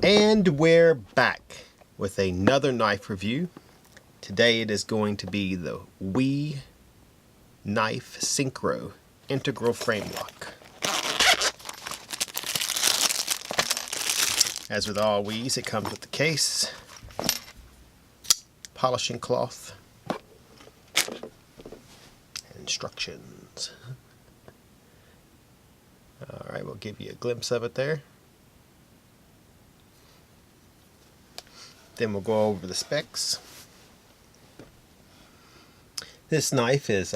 And we're back with another knife review. Today it is going to be the WE Knife Syncro Integral Frame Lock. As with all WEs, it comes with the case, polishing cloth, and instructions. Alright, we'll give you a glimpse of it there. Then we'll go over the specs. This knife is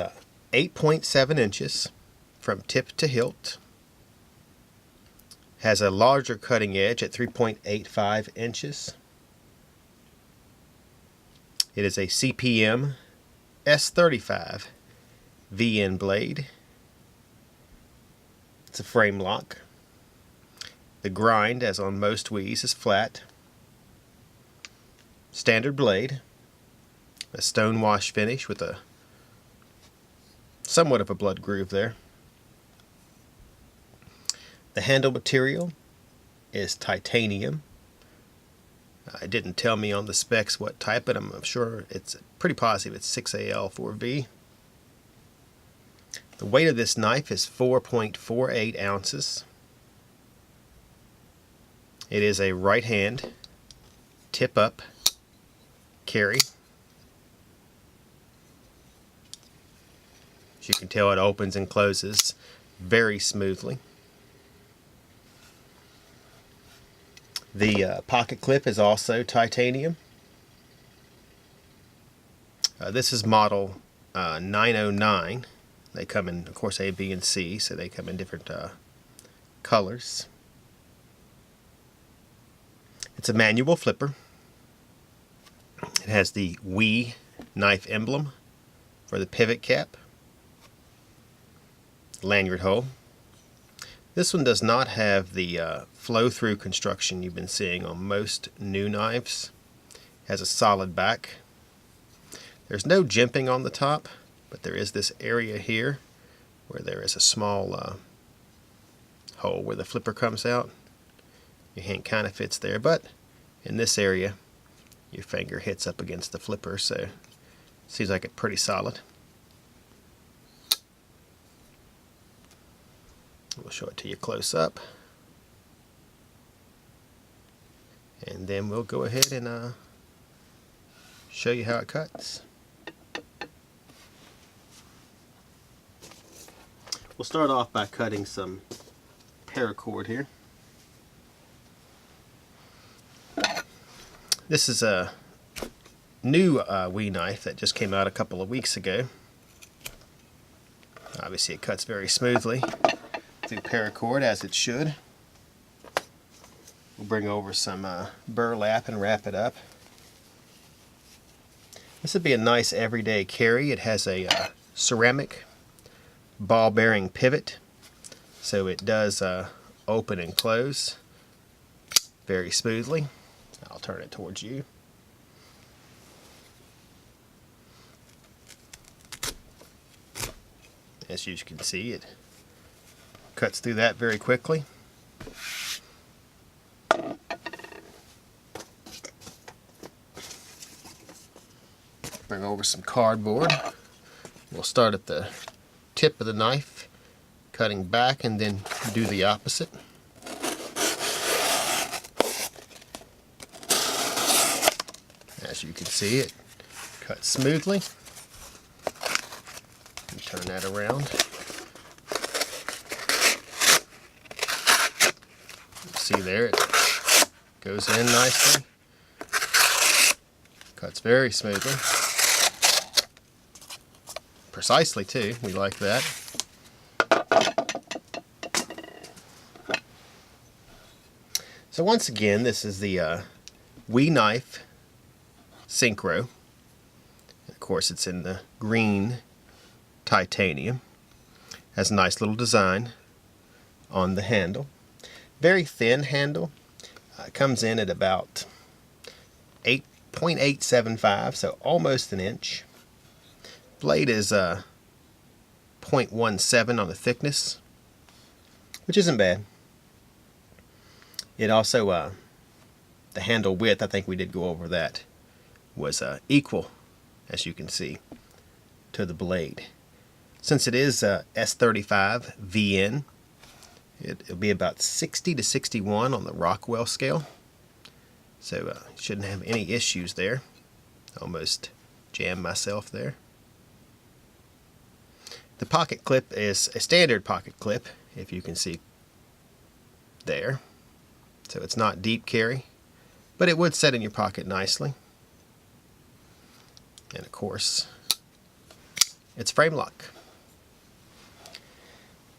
8.7 inches from tip to hilt. Has a larger cutting edge at 3.85 inches. It is a CPM S35 VN blade. It's a Framelock. The grind, as on most WEs, is flat. Standard blade, a stone wash finish with a somewhat of a blood groove there. The handle material is titanium. It didn't tell me on the specs what type, but I'm sure it's pretty positive it's 6AL4V. The weight of this knife is 4.48 ounces. It is a right hand tip up carry. As you can tell, it opens and closes very smoothly. The pocket clip is also titanium. This is model 909. They come in, of course, A, B, and C, so they come in different colors. It's a manual flipper. It has the WE knife emblem for the pivot cap, lanyard hole. This one does not have the flow-through construction you've been seeing on most new knives. It has a solid back. There's no jimping on the top, but there is this area here where there is a small hole where the flipper comes out. Your hand kind of fits there, but in this area your finger hits up against the flipper, so it seems like it's pretty solid. We'll show it to you close up, and then we'll go ahead and show you how it cuts. We'll start off by cutting some paracord here. This is a new WE knife that just came out a couple of weeks ago. Obviously it cuts very smoothly through paracord, as it should. We'll bring over some burlap and wrap it up. This would be a nice everyday carry. It has a ceramic ball bearing pivot, so it does open and close very smoothly. I'll turn it towards you. As you can see, it cuts through that very quickly. Bring over some cardboard. We'll start at the tip of the knife, cutting back, and then do the opposite. As you can see, it cuts smoothly. Turn that around. See there, it goes in nicely. Cuts very smoothly. Precisely too, we like that. So once again, this is the WE Knife Syncro. Of course, it's in the green titanium. Has a nice little design on the handle. Very thin handle. It comes in at about 8.875, so almost an inch. Blade is 0.17 on the thickness, which isn't bad. It also the handle width, I think we did go over that, was equal, as you can see, to the blade. Since it is S35 VN, it'll be about 60 to 61 on the Rockwell scale. So shouldn't have any issues there. Almost jammed myself there. The pocket clip is a standard pocket clip, if you can see there. So it's not deep carry, but it would set in your pocket nicely. And of course, it's Framelock.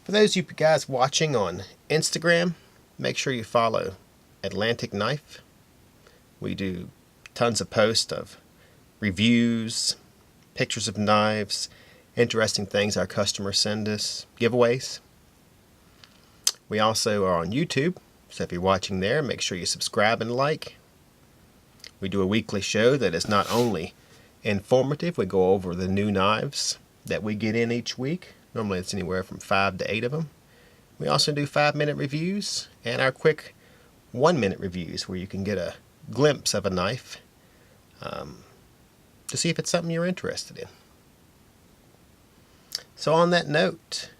For those of you guys watching on Instagram, make sure you follow Atlantic Knife. We do tons of posts of reviews, pictures of knives, interesting things our customers send us, giveaways. We also are on YouTube, so if you're watching there, make sure you subscribe and like. We do a weekly show that is not only informative, we go over the new knives that we get in each week. Normally it's anywhere from 5 to 8 of them. We also do 5-minute reviews and our quick 1-minute reviews where you can get a glimpse of a knife to see if it's something you're interested in. So on that note,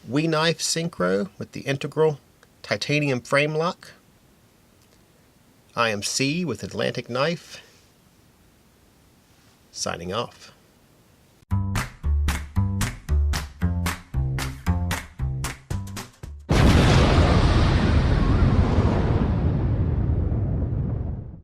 we knife Syncro with the integral titanium frame lock. I am C with Atlantic Knife, signing off.